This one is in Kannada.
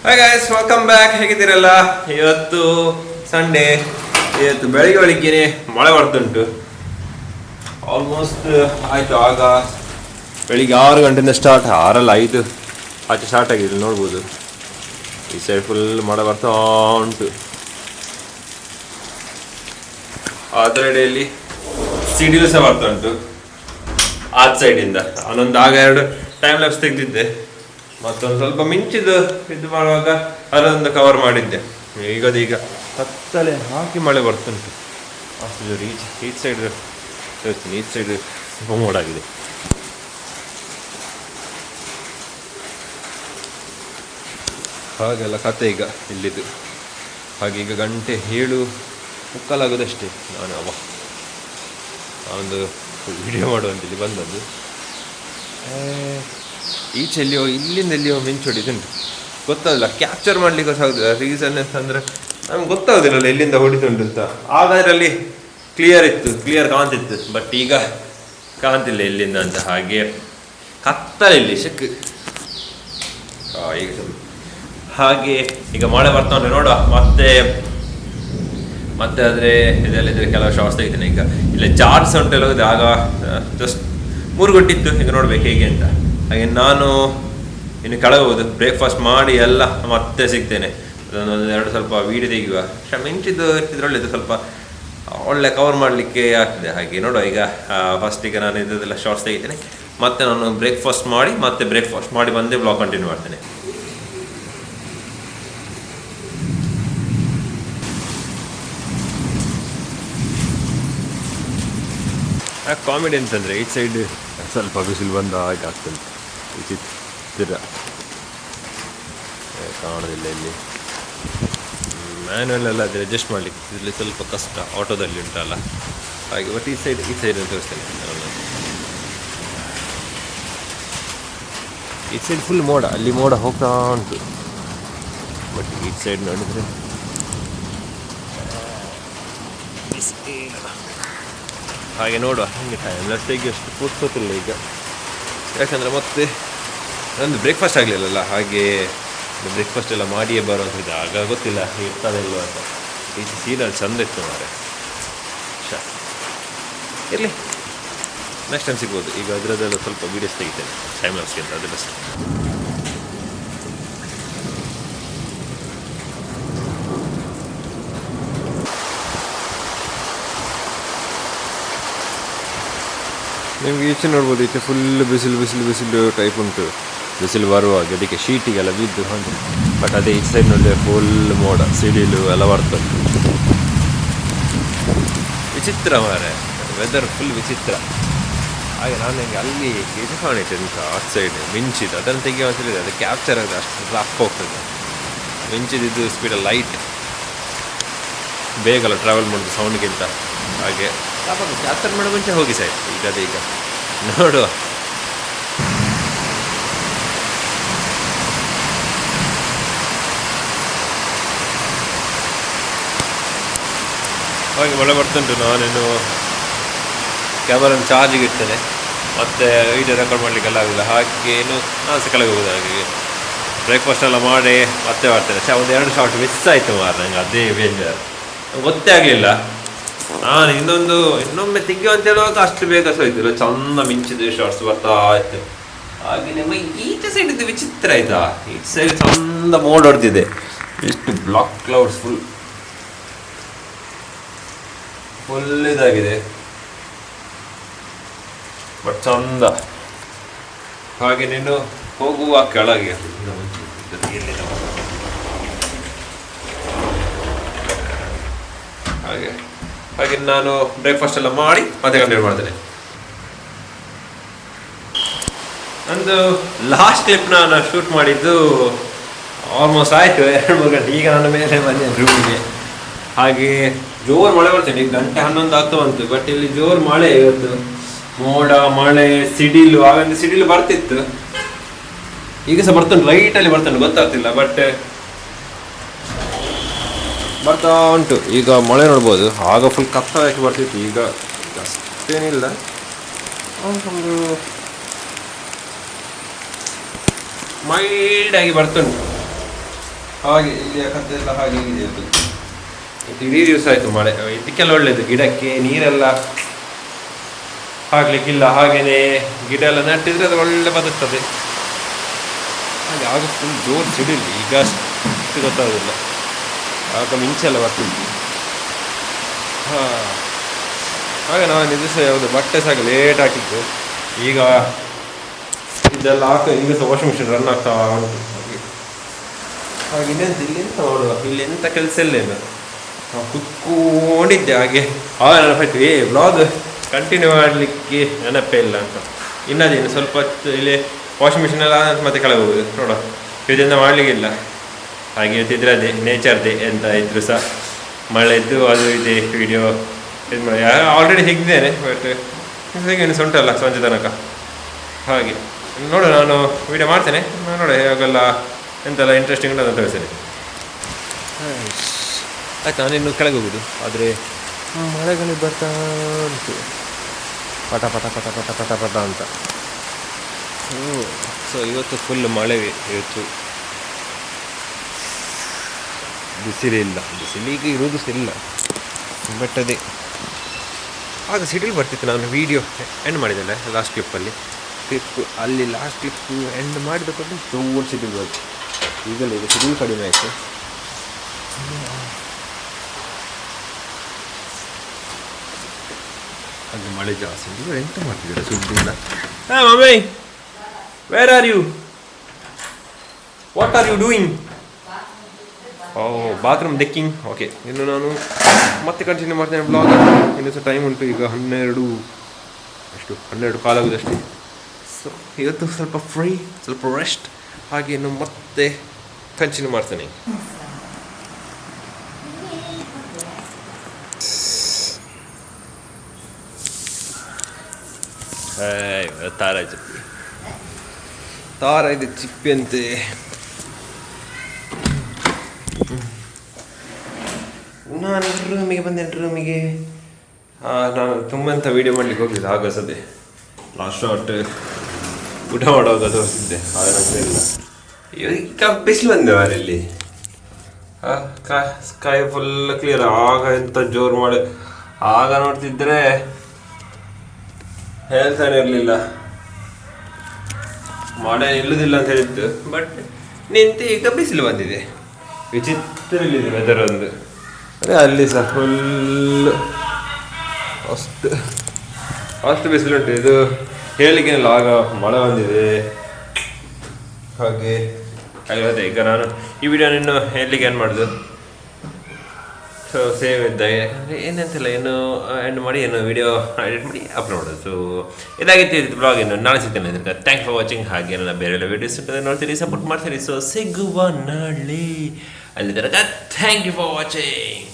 Hi guys, welcome back. ಹೇಗಿದ್ದೀರಲ್ಲ? ಇವತ್ತು ಸಂಡೇ. ಇವತ್ತು ಬೆಳಿಗ್ಗೆ ಮಳೆ ಬರ್ತುಂಟು. ಆಲ್ಮೋಸ್ಟ್ ಆಯಿತು. ಆಗ ಬೆಳಿಗ್ಗೆ 6 ಗಂಟೆಯಿಂದ ಸ್ಟಾರ್ಟ್, 6:05 ಆಚೆ ಸ್ಟಾರ್ಟ್ ಆಗಿದೆ. ನೋಡ್ಬೋದು ಈ ಸೈಡ್ ಫುಲ್ ಮಳೆ ಬರ್ತಾ ಉಂಟು. ಅದರಡೆಯಲ್ಲಿ ಸಿಡಿಲು ಸಹ ಬರ್ತಾ ಉಂಟು ಆದ ಸೈಡಿಂದ. ಅವನೊಂದು ಆಗ 2 ಟೈಮ್ ಲ್ಯಾಪ್ಸ್ ತೆಗೆದಿದ್ದೆ, ಮತ್ತೊಂದು ಸ್ವಲ್ಪ ಮಿಂಚಿದ್ದು ಇದು ಮಾಡುವಾಗ ಅದೊಂದು ಕವರ್ ಮಾಡಿದ್ದೆ. ಈಗ ಕತ್ತಲೆ ಹಾಕಿ ಮಳೆ ಬರ್ತುಂಟು. ಅಷ್ಟು ಈಚ್ ಸೈಡ್ ಹೇಳ್ತೀನಿ, ಈಚ್ ಸೈಡ್ ಮೋಡಾಗಿದೆ. ಹಾಗೆಲ್ಲ ಕತೆ ಈಗ ಇಲ್ಲಿದ್ದು. ಹಾಗೆ ಈಗ ಗಂಟೆ 7:15 ನಾನು ಒಂದು ವಿಡಿಯೋ ಮಾಡುವಂತೇಳಿ ಬಂದದ್ದು. ಈಚೆಲ್ಲಿಯೋ ಇಲ್ಲಿಂದ ಎಲ್ಲಿಯೋ ಮಿಂಚು ಹೊಡಿದುಂಟು, ಗೊತ್ತಾಗಲ್ಲ. ಕ್ಯಾಪ್ಚರ್ ಮಾಡ್ಲಿಕ್ಕೆ ಸಾಗುದಿಲ್ಲ. ರೀಸನ್ ಅಂತಂದರೆ ನಮ್ಗೆ ಗೊತ್ತಾಗೋದಿಲ್ಲಲ್ಲ ಎಲ್ಲಿಂದ ಹೊಡಿತುಂಟು ಅಂತ. ಆಗ ಇದರಲ್ಲಿ ಕ್ಲಿಯರ್ ಕಾಣ್ತಿತ್ತು, ಬಟ್ ಈಗ ಕಾಣ್ತಿಲ್ಲ ಎಲ್ಲಿಂದ ಅಂತ. ಹಾಗೆ ಕತ್ತಲೆ ಇಲ್ಲಿ ಶಕ್. ಈಗ ಹಾಗೆ ಈಗ ಮಳೆ ಬರ್ತಾ ಉಂಟು. ನೋಡುವ ಮತ್ತೆ ಆದರೆ ಇದೆಲ್ಲಿದ್ರೆ ಕೆಲವು ಶಾರ್ಟ್ಸ್ ತೆಗಿತೇನೆ. ಈಗ ಇಲ್ಲ ಚಾರ್ಜ್ ಉಂಟೆಲ್ಲ ಹೋಗಿದೆ. ಆಗ ಜಸ್ಟ್ 3 ಗಂಟೆ ಈಗ ನೋಡ್ಬೇಕು ಹೇಗೆ ಅಂತ. ಹಾಗೆ ನಾನು ಇನ್ನು ಕೆಳಗೆ ಹೋಗೋದು, ಬ್ರೇಕ್ಫಾಸ್ಟ್ ಮಾಡಿ ಎಲ್ಲ ಮತ್ತೆ ಸಿಗ್ತೇನೆ. ಅದೊಂದು 2 ಸ್ವಲ್ಪ ವೀಡಿಯೋ ತೆಗೆಯುವ. ಮಿಂಚಿದ್ದು ಇದರಲ್ಲಿದ್ದು ಸ್ವಲ್ಪ ಒಳ್ಳೆ ಕವರ್ ಮಾಡಲಿಕ್ಕೆ ಆಗ್ತದೆ. ಹಾಗೆ ನೋಡುವ. ಈಗ ಫಸ್ಟಿಗೆ ನಾನು ಇದೆಲ್ಲ ಶಾರ್ಟ್ಸ್ ತೆಗಿತೇನೆ, ಮತ್ತೆ ನಾನು ಬ್ರೇಕ್ಫಾಸ್ಟ್ ಮಾಡಿ ಬಂದೇ ಬ್ಲಾಗ್ ಕಂಟಿನ್ಯೂ ಮಾಡ್ತೇನೆ. ಕಾಮಿಡಿ ಅಂತಂದರೆ ಈ ಸೈಡ್ ಸ್ವಲ್ಪ ಬಿಸಿಲು ಬಂದ ಹಾಗೆ ಆಗ್ತದೆ. ವಿಚಿತ್ರ ಕಾಣೋದಿಲ್ಲ ಇಲ್ಲಿ. ಮ್ಯಾನ್ಯಲ್ ಎಲ್ಲ ಆದರೆ ಅಡ್ಜಸ್ಟ್ ಮಾಡಲಿಕ್ಕೆ ಇಲ್ಲಿ ಸ್ವಲ್ಪ ಕಷ್ಟ, ಆಟೋದಲ್ಲಿ ಉಂಟಲ್ಲ ಹಾಗೆ. ಬಟ್ ಈ ಸೈಡ್ ತೋರಿಸ್ತೇನೆ. ಈ ಸೈಡ್ ಫುಲ್ ಮೋಡ, ಅಲ್ಲಿ ಮೋಡ ಹೋಗ್ತಾ ಉಂಟು. ಬಟ್ ಈ ಸೈಡ್ ನೋಡಿದರೆ ಹಾಗೆ ನೋಡುವ. ಹಂಗೆ ಟೈಮ್ ಲಾಸ್ಟಿಗೆ ಅಷ್ಟು ಕೂತ್ಕೋತಿಲ್ಲ ಈಗ, ಯಾಕಂದರೆ ಮತ್ತೆ ನಂದು ಬ್ರೇಕ್ಫಾಸ್ಟ್ ಆಗಲಿಲ್ಲಲ್ಲ. ಹಾಗೆ ಬ್ರೇಕ್ಫಾಸ್ಟ್ ಎಲ್ಲ ಮಾಡಿಯೇ ಬರುವಂಥದ್ದು. ಆಗ ಗೊತ್ತಿಲ್ಲ ಇರ್ತದೆ ಇಲ್ವ ಅಂತ. ಈ ಸೀನಲ್ಲಿ ಚಂದ ಇತ್ತು ಮಾರೆ. ಇರಲಿ, ನೆಕ್ಸ್ಟ್ ಟೈಮ್ ಸಿಗ್ಬೋದು. ಈಗ ಅದರದ್ದೆಲ್ಲ ಸ್ವಲ್ಪ ವೀಡಿಯೋಸ್ ತೆಗಿತೇನೆ ಟೈಮ್ ಲಾಸ್ಗೆ ಅಂತ, ಅದು ಬೆಸ್ಟ್. ನಿಮ್ಗೆ ಈಚೆ ನೋಡ್ಬೋದು, ಈಚೆ ಫುಲ್ ಬಿಸಿಲು ಟೈಪ್ ಉಂಟು. ಬಿಸಿಲು ಬರುವಾಗ ಅದಕ್ಕೆ ಶೀಟಿಗೆಲ್ಲ ಬಿದ್ದು ಹಾಗೆ. ಬಟ್ ಅದೇ ಈ ಸೈಡ್ ನೋಡಿದ್ರೆ ಫುಲ್ ಮೋಡ, ಸಿಡಿಲು ಎಲ್ಲ ಬರ್ತದೆ. ವಿಚಿತ್ರ ಮಾರೆ, ವೆದರ್ ಫುಲ್ ವಿಚಿತ್ರ. ಹಾಗೆ ನಾನು ನನಗೆ ಅಲ್ಲಿ ಇದು ಕಾಣಿತೆ ಅಂತ ಆ ಸೈಡ್ ಮಿಂಚಿದ್ದು, ಅದನ್ನು ತೆಗೆಯುವ ಅಂತ ಹೇಳಿದೆ. ಅದು ಕ್ಯಾಪ್ಚರ್ ಆಗಿದೆ, ಅಷ್ಟು ರಫ್ ಹೋಗ್ತದೆ. ಮಿಂಚಿದ್ದು ಸ್ಪೀಡಲ್ಲಿ ಲೈಟ್ ಬೇಗಲ್ಲ ಟ್ರಾವೆಲ್ ಮಾಡೋದು ಸೌಂಡ್ಗಿಂತ. ಹಾಗೆ ಕ್ಯಾಪ್ಚರ್ ಮಾಡೋ ಮುಂಚೆ ಹೋಗಿ ಸೈಡ್. ಈಗ ನೋಡುವ. ಹಾಗೆ ಮಳೆ ಬರ್ತುಂಟು. ನಾನೇನು ಕ್ಯಾಮರನ್ನು ಚಾರ್ಜಿಗೆ ಇಡ್ತೇನೆ, ಮತ್ತು ವೀಡಿಯೋ ರೆಕಾರ್ಡ್ ಮಾಡಲಿಕ್ಕೆಲ್ಲ ಆಗೋದಿಲ್ಲ. ಹಾಗೆ ನಾನು ಸಹ ಕೆಳಗೆ ಹೋಗೋದು. ಹಾಗೆ ಬ್ರೇಕ್ಫಾಸ್ಟ್ ಎಲ್ಲ ಮಾಡಿ ಮತ್ತೆ ಬರ್ತೇನೆ. ಒಂದು 2 ಶಾರ್ಟ್ ಮಿಸ್ ಆಯಿತು ಮಾರ, ನಂಗೆ ಅದೇ ಬೇಜಾರು. ಗೊತ್ತೇ ಆಗಲಿಲ್ಲ. ನಾನು ಇನ್ನೊಮ್ಮೆ ತೆಗೆಯುವ ಅಂತ ಹೇಳುವಾಗ ಅಷ್ಟು ಬೇಗ ಸೋಯ್ತಿಲ್ಲ. ಚಂದ ಮಿಂಚಿದ್ದು ಶಾರ್ಟ್ಸ್ ಬರ್ತಾ ಆಯ್ತು. ಹಾಗೆ ನಮ್ಮ ಈಚೆ ಸೈಡ್ ಇದು ವಿಚಿತ್ರ ಆಯ್ತಾ. ಈಚೆ ಸೈಡ್ ಚಂದ ಮೋಡ್ ಹೊಡ್ತಿದೆ, ಎಷ್ಟು ಬ್ಲಾಕ್ ಕ್ಲೌಡ್ಸ್ ಫುಲ್ ಇದಾಗಿದೆ, ಬಟ್ ಚಂದ. ಹಾಗೆ ನೀನು ಹೋಗುವ ಕೆಳಗೆ ಹಾಗೆ ನಾನು ಬ್ರೇಕ್ಫಾಸ್ಟ್ ಎಲ್ಲ ಮಾಡಿ ಮತ್ತೆ ಕಂಟಿನ್ಯೂ ಮಾಡ್ತೇನೆ. ನಂದು ಲಾಸ್ಟ್ ಕ್ಲಿಪ್ ನಾನು ಶೂಟ್ ಮಾಡಿದ್ದು ಆಲ್ಮೋಸ್ಟ್ ಆಯಿತು 2-3 ಗಂಟೆ. ಈಗ ನನ್ನ ಮೇಲೆ ಬಂದೆ ರೂಮಿಗೆ. ಹಾಗೆ ಜೋರು ಮಳೆ ಬರ್ತೇನೆ. ಈಗ 11 ಆಗ್ತಾ ಬಂತು, ಬಟ್ ಇಲ್ಲಿ ಜೋರು ಮಳೆ ಇವತ್ತು. ಮೋಡ, ಮಳೆ, ಸಿಡಿಲು. ಆಗ ಸಿಡಿಲು ಬರ್ತಿತ್ತು, ಈಗ ಸಹ ಬರ್ತುಂಟು, ಲೈಟಲ್ಲಿ ಬರ್ತುಂಟು, ಗೊತ್ತಾಗ್ತಿಲ್ಲ. ಬಟ್ ಬರ್ತಾ ಉಂಟು. ಈಗ ಮಳೆ ನೋಡ್ಬೋದು. ಆಗ ಫುಲ್ ಕತ್ತಲಾಗಿ ಬರ್ತಿತ್ತು, ಈಗ ಅಷ್ಟೇನಿಲ್ಲ. ಒಂದು ಮೈಲ್ಡಾಗಿ ಬರ್ತುಂಟು. ಹಾಗೆ ಇಲ್ಲಿ ಕದ್ದೆಲ್ಲ ಹಾಗೆ ಇದು ಇಡೀ ದಿವಸ ಆಯಿತು ಮಳೆ. ಇದಕ್ಕೆಲ್ಲ ಒಳ್ಳೇದು, ಗಿಡಕ್ಕೆ ನೀರೆಲ್ಲ ಹಾಕ್ಲಿಕ್ಕಿಲ್ಲ. ಹಾಗೆಯೇ ಗಿಡ ಎಲ್ಲ ನೆಟ್ಟಿದ್ರೆ ಅದು ಒಳ್ಳೆ ಬದುಕ್ತದೆ. ಹಾಗೆ ಆಗ ಫುಲ್ ಜೋರು ಸಿಡಿಲ್ಲ, ಈಗ ಅಷ್ಟು ಗೊತ್ತಾಗೋದಿಲ್ಲ. ಆಗ ಮಿಂಚೆಲ್ಲ ಬರ್ತಿದ್ವಿ. ಹಾಂ, ಹಾಗೆ ನಾವು ನಿಲ್ಲಿಸ ಯಾವುದು ಬಟ್ಟೆ ಸಹ ಲೇಟ್ ಹಾಕಿತ್ತು. ಈಗ ಇದೆಲ್ಲ ಈಗ ಸಹ ವಾಷಿಂಗ್ ಮಿಷಿನ್ ರನ್ ಆಗ್ತಾ ಉಂಟು. ಹಾಗೆ ಇನ್ನೆಂತ ಇಲ್ಲಿ ಎಂತ ಮಾಡುವ, ಇಲ್ಲಿ ಎಂಥ ಕೆಲಸ ಇಲ್ಲೇನು. ನಾವು ಕುತ್ಕೊಂಡಿದ್ದೆ ಹಾಗೆ. ಆಗ ನೆನಪಾಯ್ತು, ಬ್ಲಾಗ್ ಕಂಟಿನ್ಯೂ ಮಾಡಲಿಕ್ಕೆ ನೆನಪೇ ಇಲ್ಲ ಅಂತ. ಇನ್ನದೇನು ಸ್ವಲ್ಪ ಹೊತ್ತು ಇಲ್ಲಿ ವಾಷಿಂಗ್ ಮಿಷಿನ್ ಎಲ್ಲ ಮತ್ತೆ ಕೆಳಗೆ ಹೋಗುದು ನೋಡ, ಇದರಿಂದ ಮಾಡಲಿಕ್ಕಿಲ್ಲ. ಹಾಗೆ ಇರ್ತಿದ್ರೆ ಅದೇ ನೇಚರ್ದೇ ಎಂತ ಇದ್ರು ಸಹ ಮಳೆದ್ದು ಅದು ಇದೆ ವಿಡಿಯೋ ಇದು ಮಾಡಿ ಆಲ್ರೆಡಿ ಸಿಗ್ದೇನೆ. ಬಟ್ ಹೇಗೇನು ಉಂಟಲ್ಲ ಸಂಜೆ ತನಕ. ಹಾಗೆ ನೋಡು, ನಾನು ವಿಡಿಯೋ ಮಾಡ್ತೇನೆ, ನೋಡ ಯಾವಾಗೆಲ್ಲ ಎಂತೆಲ್ಲ ಇಂಟ್ರೆಸ್ಟಿಂಗ್ ಉಂಟು ಅಂತ ಹೇಳ್ತೇನೆ. ಆಯ್ತು, ನಾನಿನ್ನು ಕೆಳಗೆ ಹೋಗುದು. ಆದರೆ ಮಳೆಗಳು ಬರ್ತಾ ಉಂಟು, ಪಟ ಪಟ ಪಟ ಪಟ ಪಟ ಪಟ ಅಂತ. ಸೊ ಇವತ್ತು ಫುಲ್ ಮಳೆವೇ. ಇವತ್ತು ಬಿಸಿಲಿಲ್ಲ, ಬಿಸಿಲಿಗೆ ಇರೋದು ಇಲ್ಲ. ಬಟ್ ಅದೇ ಆಗ ಸಿಡಿಲು ಬರ್ತಿತ್ತು. ನಾನು ವೀಡಿಯೋ ಎಂಡ್ ಮಾಡಿದ್ದಲ್ಲ ಲಾಸ್ಟ್ ಕ್ಲಿಪ್ಪಲ್ಲಿ, ಅಲ್ಲಿ ಲಾಸ್ಟ್ ಕ್ಲಿಪ್ ಎಂಡ್ ಮಾಡಿದ ಕೊಟ್ಟು ಜೋರು ಸಿಡಿಲು ಬಂತು. ಈಗಲೇ ಈಗ ಸಿಡಿಲು ಕಡಿಮೆ ಆಯಿತು. ಹಾಗೆ ಮಳೆ ಜಾಸ್ತಿ ಉಂಟು. ಇವರು ಎಂತ ಮಾಡ್ತಿದ್ದಾರೆ ಸುದ್ದಿಲ್ಲ. ಹಾಂ mummy, where are you, what are you doing? Oh, bathroom decking. Okay, ಇನ್ನು ನಾನು ಮತ್ತೆ ಕಂಟಿನ್ಯೂ ಮಾಡ್ತೇನೆ ಬ್ಲಾಗ್. ಇನ್ನೂ ಸಹ ಟೈಮ್ ಉಂಟು, ಈಗ 12 ಕಾಲಾಗುದಷ್ಟೇ. ಸೊ ಇವತ್ತು ಸ್ವಲ್ಪ ಫ್ರೀ, ಸ್ವಲ್ಪ ರೆಸ್ಟ್. ಹಾಗೆ ಇನ್ನು ಮತ್ತೆ ಕಂಟಿನ್ಯೂ ಮಾಡ್ತೇನೆ. ತಾರಾಯ್ದು ಚಿಪ್ಪಿ ಅಂತೆ. ನಾನು ರೂಮಿಗೆ ಬಂದೆ. ನಾನು ತುಂಬ ಅಂತ ವೀಡಿಯೋ ಮಾಡ್ಲಿಕ್ಕೆ ಹೋಗಿದ್ದೆ. ಆಗ ಸದ್ಯ ಲಾಸ್ಟ್ ಶಾರ್ಟ್ ಊಟ ಮಾಡುವಾಗ ತೋರಿಸಿದ್ದೆ. ಇಲ್ಲ, ಈಗ ಬಿಸಿಲು ಬಂದೆ ಅಲ್ಲಿ. Sky full clear. ಆಗ ಎಂತ ಜೋರು ಮಾಡಿ ಆಗ ನೋಡ್ತಿದ್ರೆ ಹೇಳ್ತಾನೆ ಇರಲಿಲ್ಲ, ಮಳೆ ನಿಲ್ಲುದಿಲ್ಲ ಅಂತ ಹೇಳಿದ್ದು. ಬಟ್ ನಿಂತು ಈಗ ಬಿಸಿಲು ಬಂದಿದೆ. ವಿಚಿತ್ರ ಇಲ್ಲಿದೆ ವೆದರ್ ಒಂದು. ಅದೇ ಅಲ್ಲಿ ಸಹ ಫುಲ್ ಅಷ್ಟು ಬಿಸಿಲುಂಟು. ಇದು ಹೇಳಿಕೆನಲ್ಲ, ಆಗ ಮಳೆ ಬಂದಿದೆ. ಹಾಗೆ ಅದೇ ಈಗ ನಾನು ಈ ವಿಡಿಯೋನ ಇನ್ನು ಹೇಳಲಿಕ್ಕೆ ಏನು ಮಾಡೋದು. ಸೊ ಸೇವ್ ಇದ್ದಾಗ ಏನಂತಿಲ್ಲ, ಏನು ಎಂಡ್ ಮಾಡಿ ಏನು ವಿಡಿಯೋ ಎಡಿಟ್ ಮಾಡಿ ಅಪ್ಲೋಡ್ ಮಾಡೋದು. ಸೊ ಇದಾಗಿತ್ತು ಬ್ಲಾಗ್. ಇನ್ನು ನಾಳೆ ಸಿಗ್ತೇನೆ. ಇದಕ್ಕೆ ಥ್ಯಾಂಕ್ಸ್ ಫಾರ್ ವಾಚಿಂಗ್. ಹಾಗೆ ನನ್ನ ಬೇರೆ ಎಲ್ಲ ವೀಡಿಯೋಸ್ ಇರ್ತದೆ, ನೋಡ್ತೀರಿ, ಸಪೋರ್ಟ್ ಮಾಡ್ತೀರಿ. ಸೊ ಸಿಗುವ ನಾಳೆ ಅಲ್ಲಿ ತನಕ ಥ್ಯಾಂಕ್ ಯು ಫಾರ್ ವಾಚಿಂಗ್.